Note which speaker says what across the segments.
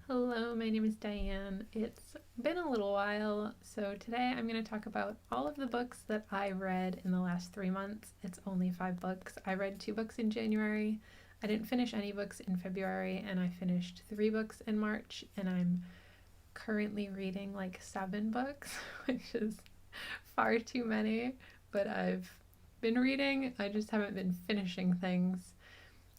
Speaker 1: Hello, my name is Diane. It's been a little while, so today I'm going to talk about all of the books that I read in the last 3 months. It's only 5 books. I read 2 books in January. I didn't finish any books in February, and I finished 3 books in March, and I'm currently reading like 7 books, which is far too many, but I've been reading. I just haven't been finishing things.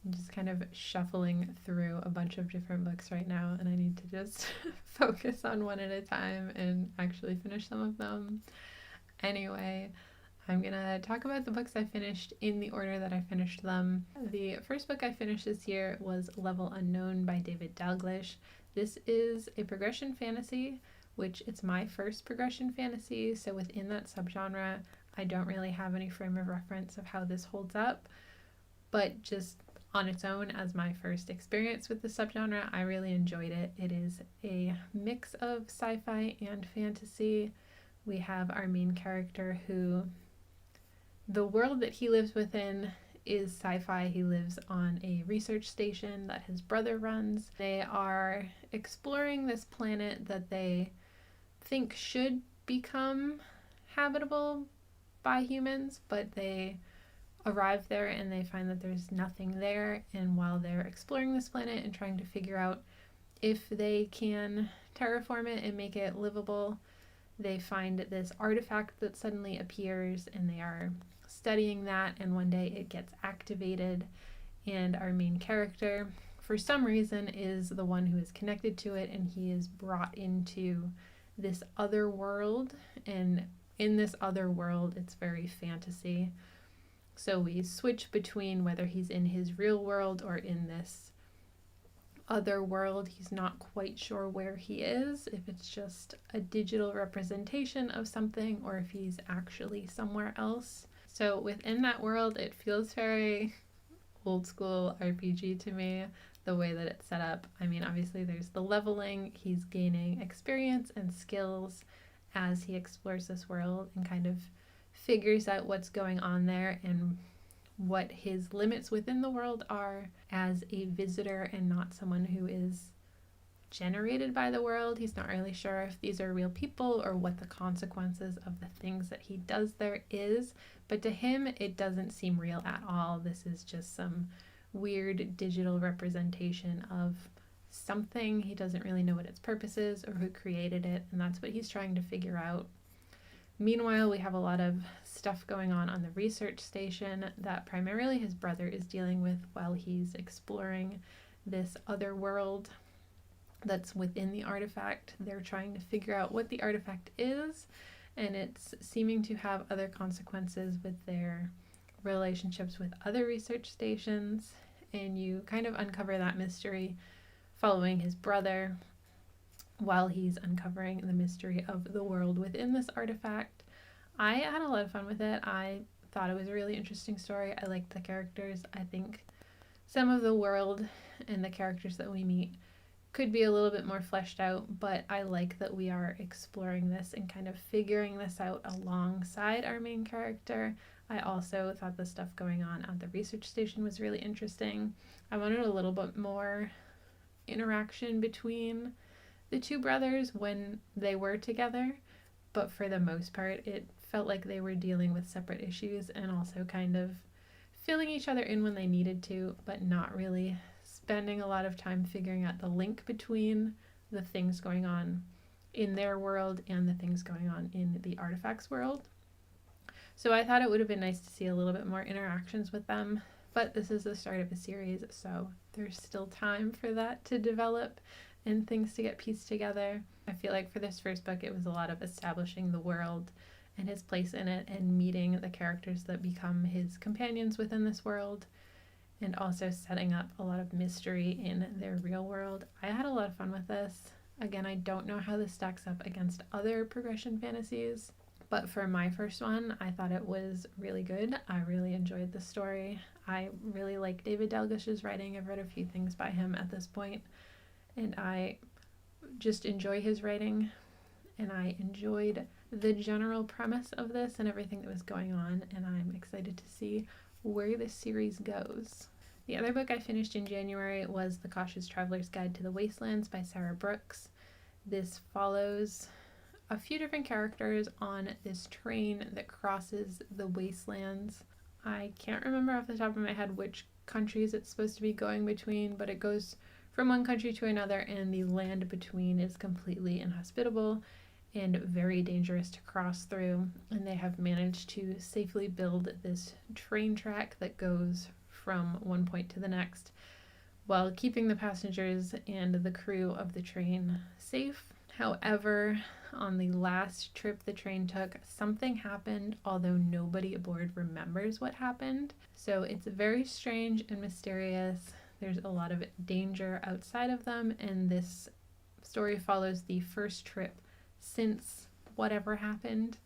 Speaker 1: I'm just kind of shuffling through a bunch of different books right now, and I need to just focus on one at a time and actually finish some of them. Anyway, I'm gonna talk about the books I finished in the order that I finished them. The first book I finished this year was Level Unknown by David Dalglish. This is a progression fantasy, which it's my first progression fantasy, so within that subgenre, I don't really have any frame of reference of how this holds up, but just on its own as my first experience with the subgenre, I really enjoyed it. It is a mix of sci-fi and fantasy. We have our main character who, the world that he lives within is sci-fi. He lives on a research station that his brother runs. They are exploring this planet that they think should become habitable by humans, but they arrive there and they find that there's nothing there, and while they're exploring this planet and trying to figure out if they can terraform it and make it livable, they find this artifact that suddenly appears, and they are studying that, and one day it gets activated, and our main character for some reason is the one who is connected to it, and he is brought into this other world, and in this other world it's very fantasy. So we switch between whether he's in his real world or in this other world. He's not quite sure where he is, if it's just a digital representation of something or if he's actually somewhere else. So within that world, it feels very old school RPG to me, the way that it's set up. I mean, obviously there's the leveling. He's gaining experience and skills as he explores this world and kind of figures out what's going on there and what his limits within the world are as a visitor and not someone who is generated by the world. He's not really sure if these are real people or what the consequences of the things that he does there is, but to him it doesn't seem real at all. This is just some weird digital representation of something. He doesn't really know what its purpose is or who created it, and that's what he's trying to figure out. Meanwhile, we have a lot of stuff going on the research station that primarily his brother is dealing with while he's exploring this other world that's within the artifact. They're trying to figure out what the artifact is, and it's seeming to have other consequences with their relationships with other research stations, and you kind of uncover that mystery following his brother while he's uncovering the mystery of the world within this artifact. I had a lot of fun with it. I thought it was a really interesting story. I liked the characters. I think some of the world and the characters that we meet could be a little bit more fleshed out, but I like that we are exploring this and kind of figuring this out alongside our main character. I also thought the stuff going on at the research station was really interesting. I wanted a little bit more interaction between the two brothers when they were together, but for the most part it felt like they were dealing with separate issues and also kind of filling each other in when they needed to, but not really spending a lot of time figuring out the link between the things going on in their world and the things going on in the artifacts world. So I thought it would have been nice to see a little bit more interactions with them, but this is the start of a series, so there's still time for that to develop and things to get pieced together. I feel like for this first book it was a lot of establishing the world and his place in it and meeting the characters that become his companions within this world, and also setting up a lot of mystery in their real world. I had a lot of fun with this. Again, I don't know how this stacks up against other progression fantasies, but for my first one I thought it was really good. I really enjoyed the story. I really like David Dalglish's writing. I've read a few things by him at this point, and I just enjoy his writing, and I enjoyed the general premise of this and everything that was going on, and I'm excited to see where this series goes. The other book I finished in January was The Cautious Traveler's Guide to the Wastelands by Sarah Brooks. This follows a few different characters on this train that crosses the wastelands. I can't remember off the top of my head which countries it's supposed to be going between, but it goes from one country to another, and the land between is completely inhospitable and very dangerous to cross through, and they have managed to safely build this train track that goes from one point to the next while keeping the passengers and the crew of the train safe. However, on the last trip the train took, something happened, although nobody aboard remembers what happened. So it's very strange and mysterious. There's a lot of danger outside of them, and this story follows the first trip since whatever happened.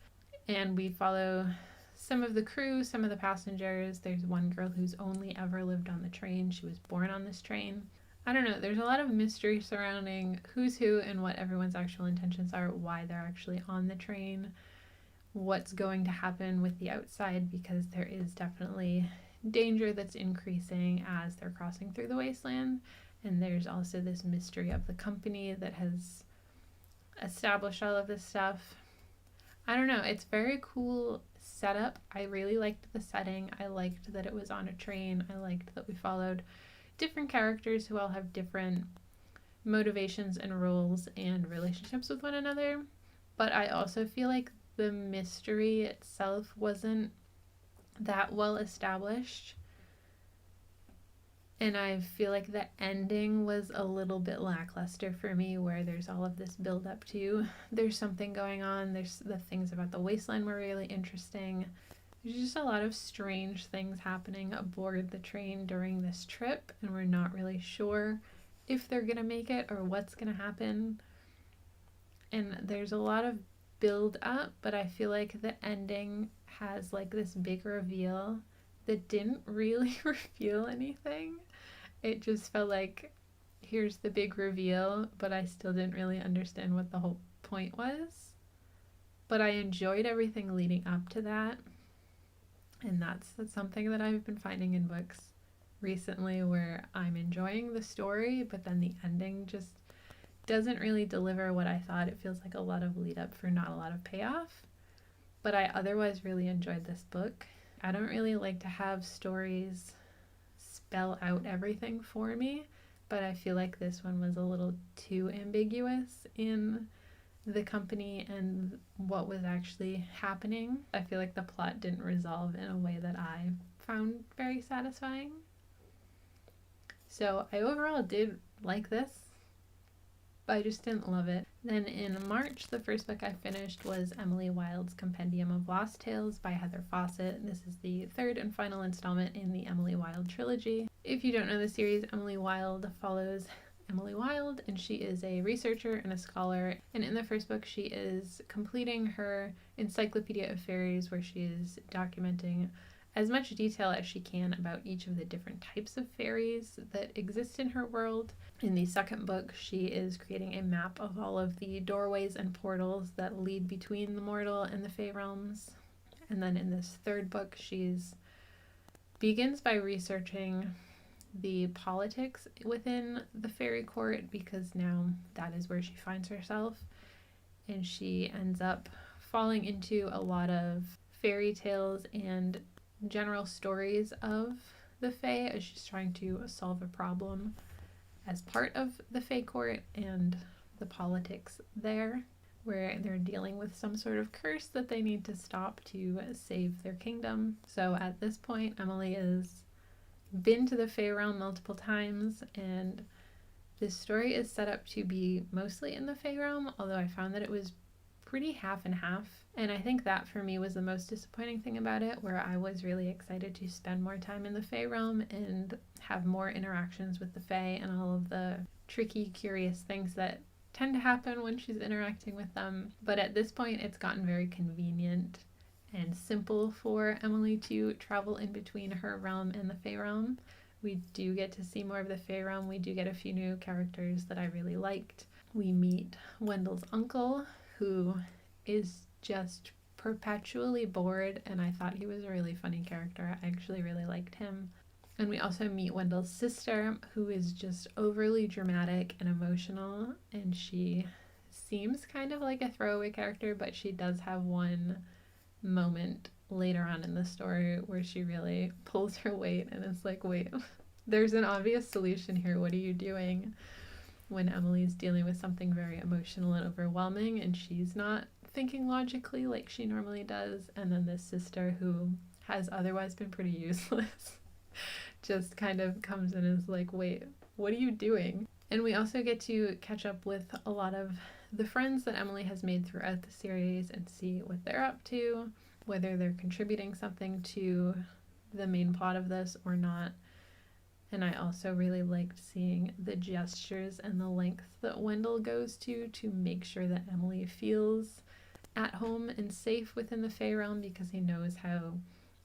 Speaker 1: And we follow some of the crew, some of the passengers. There's one girl who's only ever lived on the train. She was born on this train. I don't know, there's a lot of mystery surrounding who's who and what everyone's actual intentions are, why they're actually on the train, what's going to happen with the outside, because there is definitely danger that's increasing as they're crossing through the wasteland. And there's also this mystery of the company that has established all of this stuff. I don't know, it's very cool setup. I really liked the setting. I liked that it was on a train. I liked that we followed different characters who all have different motivations and roles and relationships with one another. But I also feel like the mystery itself wasn't that well established. And I feel like the ending was a little bit lackluster for me, where there's all of this build up to there's something going on. There's the things about the wasteland were really interesting. There's just a lot of strange things happening aboard the train during this trip, and we're not really sure if they're going to make it or what's going to happen. And there's a lot of build up, but I feel like the ending has like this big reveal that didn't really reveal anything. It just felt like, here's the big reveal, but I still didn't really understand what the whole point was. But I enjoyed everything leading up to that. And that's something that I've been finding in books recently, where I'm enjoying the story, but then the ending just doesn't really deliver what I thought. It feels like a lot of lead up for not a lot of payoff. But I otherwise really enjoyed this book. I don't really like to have stories spell out everything for me, but I feel like this one was a little too ambiguous in the company and what was actually happening. I feel like the plot didn't resolve in a way that I found very satisfying. So I overall did like this, but I just didn't love it. Then in March, the first book I finished was Emily Wilde's Compendium of Lost Tales by Heather Fawcett. This is the third and final installment in the Emily Wilde trilogy. If you don't know the series, Emily Wilde follows Emily Wilde, and she is a researcher and a scholar. And in the first book, she is completing her Encyclopedia of Fairies, where she is documenting as much detail as she can about each of the different types of fairies that exist in her world. In the second book, she is creating a map of all of the doorways and portals that lead between the mortal and the Fae realms. And then in this third book, she's begins by researching the politics within the fairy court, because now that is where she finds herself, and she ends up falling into a lot of fairy tales and general stories of the Fae as she's trying to solve a problem as part of the Fae court and the politics there, where they're dealing with some sort of curse that they need to stop to save their kingdom. So at this point, Emily has been to the Fae realm multiple times, and this story is set up to be mostly in the Fae realm, although I found that it was pretty half and half. And I think that for me was the most disappointing thing about it, where I was really excited to spend more time in the Fae realm and have more interactions with the Fae and all of the tricky, curious things that tend to happen when she's interacting with them. But at this point, it's gotten very convenient and simple for Emily to travel in between her realm and the Fae realm. We do get to see more of the Fae realm. We do get a few new characters that I really liked. We meet Wendell's uncle, who is just perpetually bored, and I thought he was a really funny character. I actually really liked him. And we also meet Wendell's sister, who is just overly dramatic and emotional, and she seems kind of like a throwaway character, but she does have one moment later on in the story where she really pulls her weight and is like, wait, there's an obvious solution here. What are you doing? When Emily's dealing with something very emotional and overwhelming and she's not thinking logically like she normally does. And then this sister, who has otherwise been pretty useless, just kind of comes in and is like, wait, what are you doing? And we also get to catch up with a lot of the friends that Emily has made throughout the series and see what they're up to, whether they're contributing something to the main plot of this or not. And I also really liked seeing the gestures and the length that Wendell goes to make sure that Emily feels at home and safe within the Fae realm, because he knows how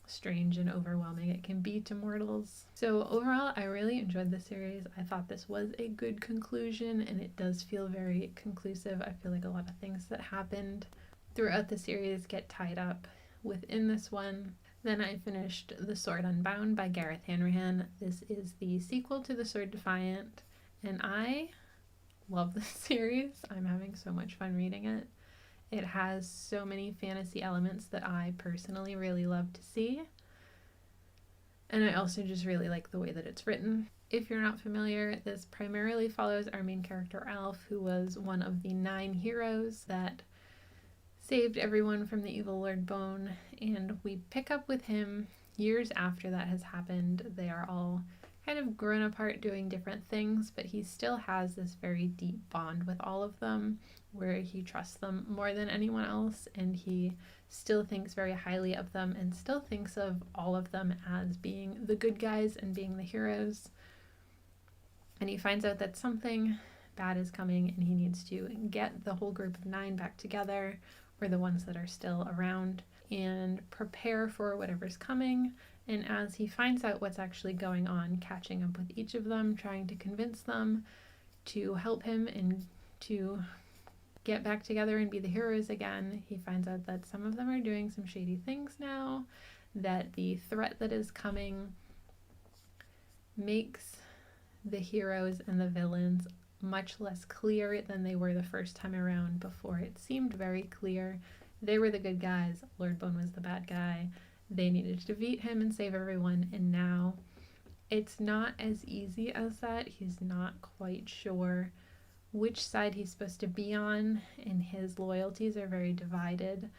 Speaker 1: strange and overwhelming it can be to mortals. So overall, I really enjoyed the series. I thought this was a good conclusion, and it does feel very conclusive. I feel like a lot of things that happened throughout the series get tied up within this one. Then I finished The Sword Unbound by Gareth Hanrahan. This is the sequel to The Sword Defiant, and I love this series. I'm having so much fun reading it. It has so many fantasy elements that I personally really love to see, and I also just really like the way that it's written. If you're not familiar, this primarily follows our main character Alf, who was one of the 9 heroes that saved everyone from the evil Lord Bone, and we pick up with him years after that has happened. They are all kind of grown apart doing different things, but he still has this very deep bond with all of them where he trusts them more than anyone else, and he still thinks very highly of them and still thinks of all of them as being the good guys and being the heroes. And he finds out that something bad is coming and he needs to get the whole group of 9 back together, or the ones that are still around, and prepare for whatever's coming. And as he finds out what's actually going on, catching up with each of them, trying to convince them to help him and to get back together and be the heroes again, he finds out that some of them are doing some shady things now, that the threat that is coming makes the heroes and the villains much less clear than they were the first time around. Before, it seemed very clear. They were the good guys, Lord Bone was the bad guy. They needed to defeat him and save everyone, and now it's not as easy as that. He's not quite sure which side he's supposed to be on, and his loyalties are very divided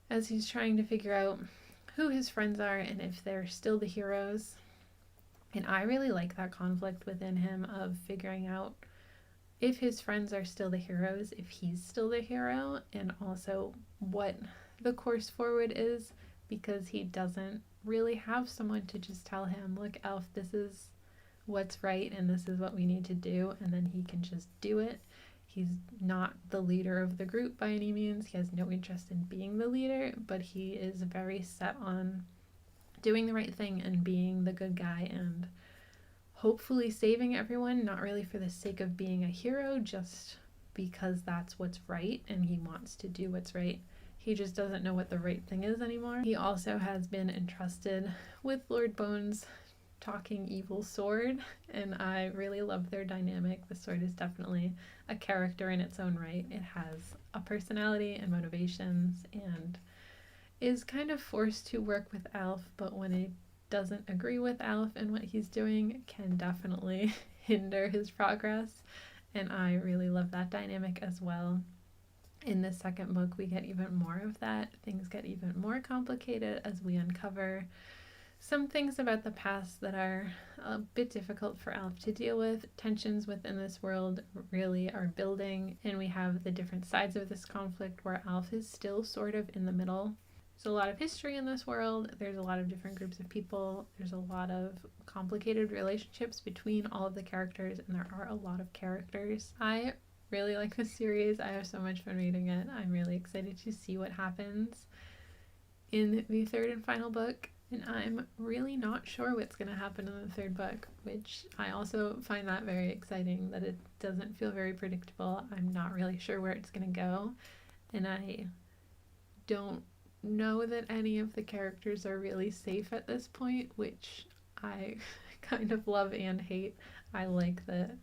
Speaker 1: as he's trying to figure out who his friends are and if they're still the heroes. And I really like that conflict within him of figuring out if his friends are still the heroes, if he's still the hero, and also what the course forward is, because he doesn't really have someone to just tell him, look, Elf, this is what's right and this is what we need to do, and then he can just do it. He's not the leader of the group by any means. He has no interest in being the leader, but he is very set on doing the right thing and being the good guy and hopefully saving everyone, not really for the sake of being a hero, just because that's what's right and he wants to do what's right. He just doesn't know what the right thing is anymore. He also has been entrusted with Lord Bone's talking evil sword, and I really love their dynamic. The sword is definitely a character in its own right. It has a personality and motivations and is kind of forced to work with Alf, but when it doesn't agree with Alf and what he's doing, can definitely hinder his progress, and I really love that dynamic as well. In the second book, we get even more of that. Things get even more complicated as we uncover some things about the past that are a bit difficult for Alf to deal with. Tensions within this world really are building, and we have the different sides of this conflict where Alf is still sort of in the middle. There's a lot of history in this world. There's a lot of different groups of people. There's a lot of complicated relationships between all of the characters, and there are a lot of characters. I really like this series. I have so much fun reading it. I'm really excited to see what happens in the third and final book, and I'm really not sure what's going to happen in the third book, which I also find that very exciting, that it doesn't feel very predictable. I'm not really sure where it's going to go, and I don't know that any of the characters are really safe at this point, which I kind of love and hate. I like that.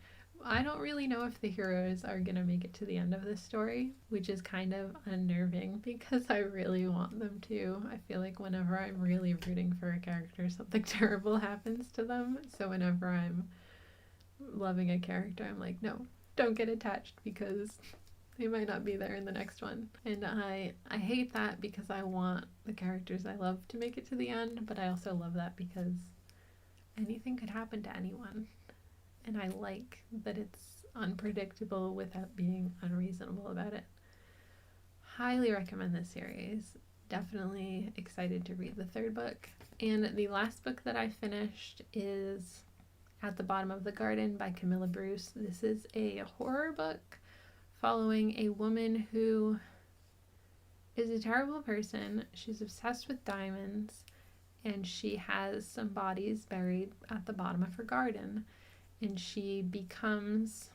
Speaker 1: I don't really know if the heroes are gonna make it to the end of this story, which is kind of unnerving because I really want them to. I feel like whenever I'm really rooting for a character, something terrible happens to them. So whenever I'm loving a character, I'm like, no, don't get attached because they might not be there in the next one. And I hate that because I want the characters I love to make it to the end, but I also love that because anything could happen to anyone. And I like that it's unpredictable without being unreasonable about it. Highly recommend this series. Definitely excited to read the third book. And the last book that I finished is At the Bottom of the Garden by Camilla Bruce. This is a horror book following a woman who is a terrible person. She's obsessed with diamonds, and she has some bodies buried at the bottom of her garden. And she becomes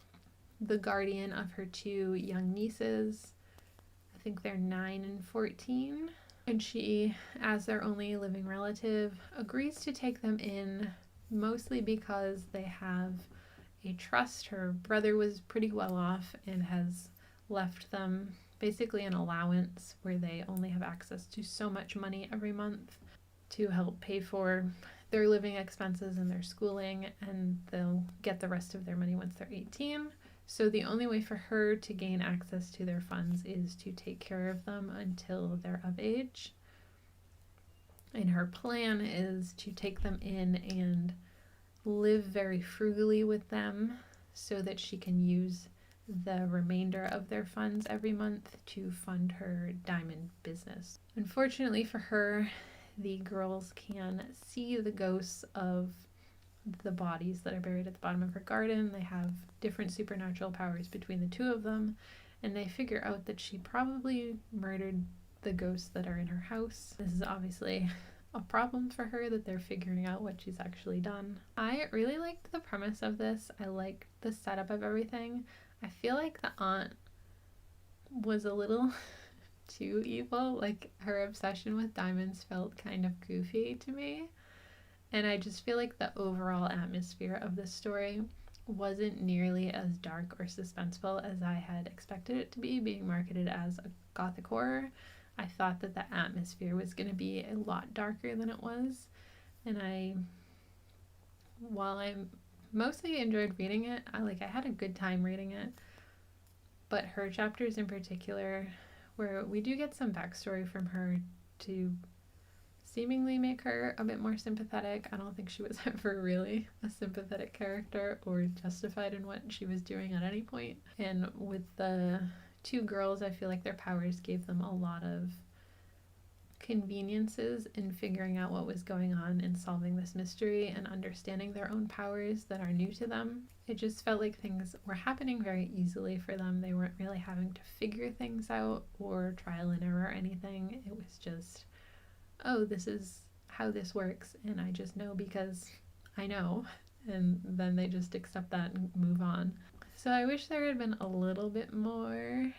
Speaker 1: the guardian of her two young nieces. I think they're 9 and 14. And she, as their only living relative, agrees to take them in, mostly because they have a trust. Her brother was pretty well off and has left them basically an allowance where they only have access to so much money every month to help pay for their living expenses and their schooling, and they'll get the rest of their money once they're 18. So the only way for her to gain access to their funds is to take care of them until they're of age. And her plan is to take them in and live very frugally with them so that she can use the remainder of their funds every month to fund her diamond business. Unfortunately for her, the girls can see the ghosts of the bodies that are buried at the bottom of her garden. They have different supernatural powers between the two of them, and they figure out that she probably murdered the ghosts that are in her house. This is obviously a problem for her, that they're figuring out what she's actually done. I really liked the premise of this. I liked the setup of everything. I feel like the aunt was a little too evil. Like, her obsession with diamonds felt kind of goofy to me. And I just feel like the overall atmosphere of this story wasn't nearly as dark or suspenseful as I had expected it to be, being marketed as a gothic horror. I thought that the atmosphere was going to be a lot darker than it was. And while I mostly enjoyed reading it, I had a good time reading it. But her chapters in particular, where we do get some backstory from her to seemingly make her a bit more sympathetic. I don't think she was ever really a sympathetic character or justified in what she was doing at any point. And with the two girls, I feel like their powers gave them a lot of conveniences in figuring out what was going on and solving this mystery and understanding their own powers that are new to them. It just felt like things were happening very easily for them. They weren't really having to figure things out or trial and error or anything. It was just, oh, this is how this works, and I just know because I know, and then they just accept that and move on. So I wish there had been a little bit more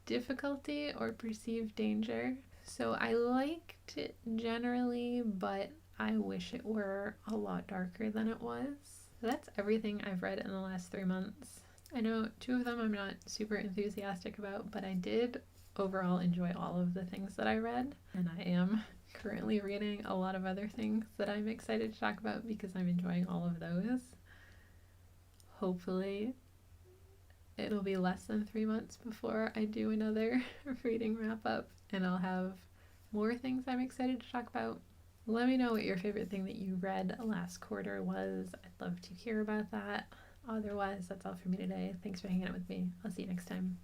Speaker 1: difficulty or perceived danger. So I liked it generally, but I wish it were a lot darker than it was. So that's everything I've read in the last 3 months. I know 2 of them I'm not super enthusiastic about, but I did overall enjoy all of the things that I read, and I am currently reading a lot of other things that I'm excited to talk about because I'm enjoying all of those. Hopefully it'll be less than 3 months before I do another reading wrap up, and I'll have more things I'm excited to talk about. Let me know what your favorite thing that you read last quarter was. I'd love to hear about that. Otherwise, that's all for me today. Thanks for hanging out with me. I'll see you next time.